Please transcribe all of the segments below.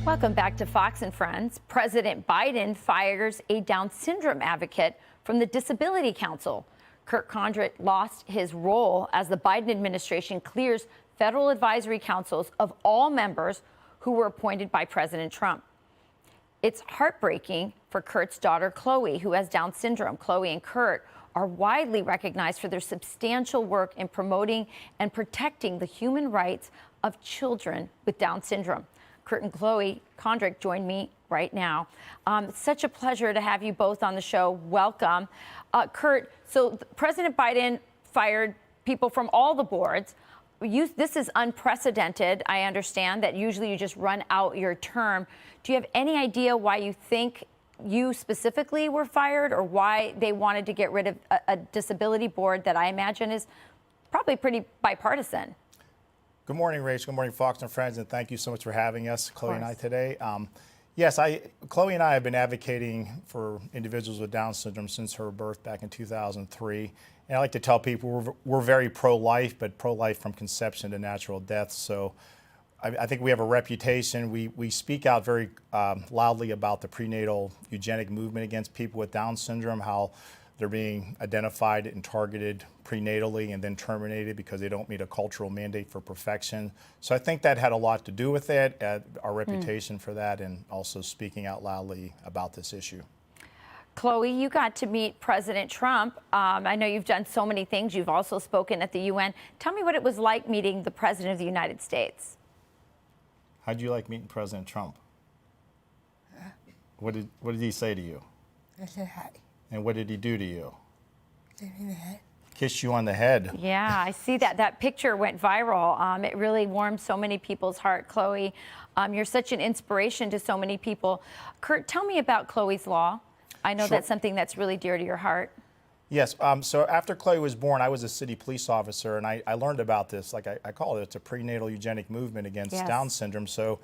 Welcome back to Fox and Friends. President Biden fires a Down syndrome advocate from the Disability Council. Kurt Kondrot lost his role as the Biden administration clears federal advisory councils of all members who were appointed by President Trump. It's heartbreaking for Kurt's daughter, Chloe, who has Down syndrome. Chloe and Kurt are widely recognized for their substantial work in promoting and protecting the human rights of children with Down syndrome. Kurt and Chloe Kondrot join me right now. It's such a pleasure to have you both on the show. Welcome. Kurt, so President Biden fired people from all the boards. This is unprecedented. I understand that usually you just run out your term. Do you have any idea why you think you specifically were fired, or why they wanted to get rid of a disability board that I imagine is probably pretty bipartisan? Good morning, Rachel. Good morning, Fox and Friends, and thank you so much for having us, Chloe and I, today. Yes, Chloe and I have been advocating for individuals with Down syndrome since her birth back in 2003. And I like to tell people we're very pro-life, but pro-life from conception to natural death. So I think we have a reputation. We speak out very loudly about the prenatal eugenic movement against people with Down syndrome, how they're being identified and targeted prenatally and then terminated because they don't meet a cultural mandate for perfection. So I think that had a lot to do with it, our reputation for that, and also speaking out loudly about this issue. Chloe, you got to meet President Trump. I know you've done so many things. You've also spoken at the UN. Tell me what it was like meeting the President of the United States. How'd you like meeting President Trump? What did he say to you? I said hi. And what did he do to you? Give me the head. Kiss you on the head. Yeah, I see that. That picture went viral. It really warmed so many people's heart. Chloe, you're such an inspiration to so many people. Kurt, tell me about Chloe's Law. I know that's something that's really dear to your heart. Yes. So after Chloe was born, I was a city police officer, and I learned about this. Like I call it, it's a prenatal eugenic movement against Down syndrome. So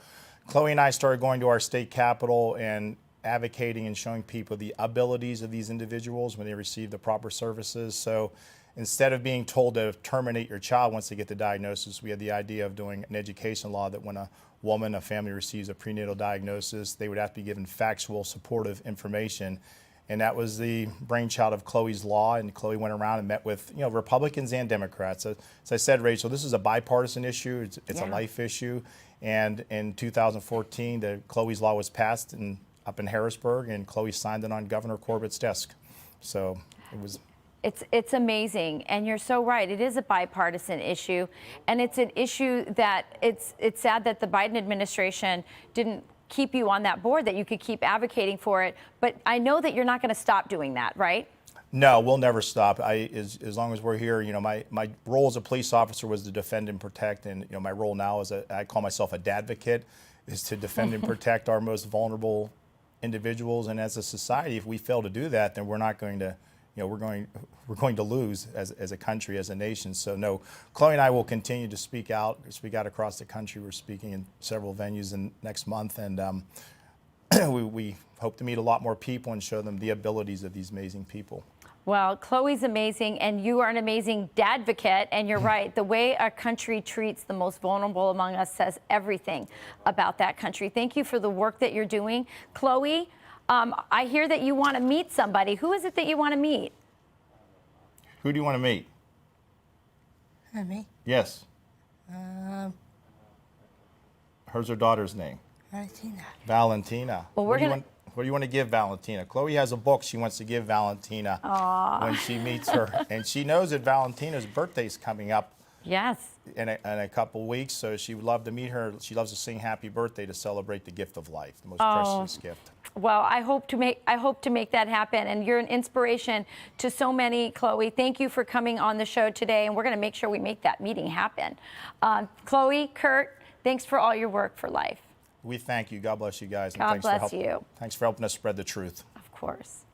Chloe and I started going to our state capitol and advocating and showing people the abilities of these individuals when they receive the proper services. So instead of being told to terminate your child once they get the diagnosis, we had the idea of doing an education law that when a woman, a family receives a prenatal diagnosis, they would have to be given factual, supportive information. And that was the brainchild of Chloe's Law. And Chloe went around and met with, Republicans and Democrats. So, as I said, Rachel, this is a bipartisan issue. It's a life issue. And in 2014, the Chloe's Law was passed up in Harrisburg, and Chloe signed it on Governor Corbett's desk. So it was. It's amazing, and you're so right. It is a bipartisan issue, and it's an issue that it's sad that the Biden administration didn't keep you on that board, that you could keep advocating for it. But I know that you're not going to stop doing that, right? No, we'll never stop. As long as we're here, my role as a police officer was to defend and protect, and my role now is I call myself a dadvocate, is to defend and protect our most vulnerable individuals. And as a society, if we fail to do that, then we're not going to, we're going to lose as a country, as a nation. So no, Chloe and I will continue to speak out across the country. We're speaking in several venues next month, and we hope to meet a lot more people and show them the abilities of these amazing people. Well, Chloe's amazing, and you are an amazing dadvocate, and you're right. The way our country treats the most vulnerable among us says everything about that country. Thank you for the work that you're doing. Chloe, I hear that you want to meet somebody. Who is it that you want to meet? Who do you want to meet? Me? Yes. How's her daughter's name? Valentina. Valentina. Well, what do you want to give Valentina? Chloe has a book she wants to give Valentina when she meets her. And she knows that Valentina's birthday is coming up in a couple weeks, so she would love to meet her. She loves to sing happy birthday to celebrate the gift of life, the most precious gift. Well, I hope to make that happen, and you're an inspiration to so many, Chloe. Thank you for coming on the show today, and we're going to make sure we make that meeting happen. Chloe, Kurt, thanks for all your work for life. We thank you. God bless you guys. God bless you. Thanks for helping us spread the truth. Of course.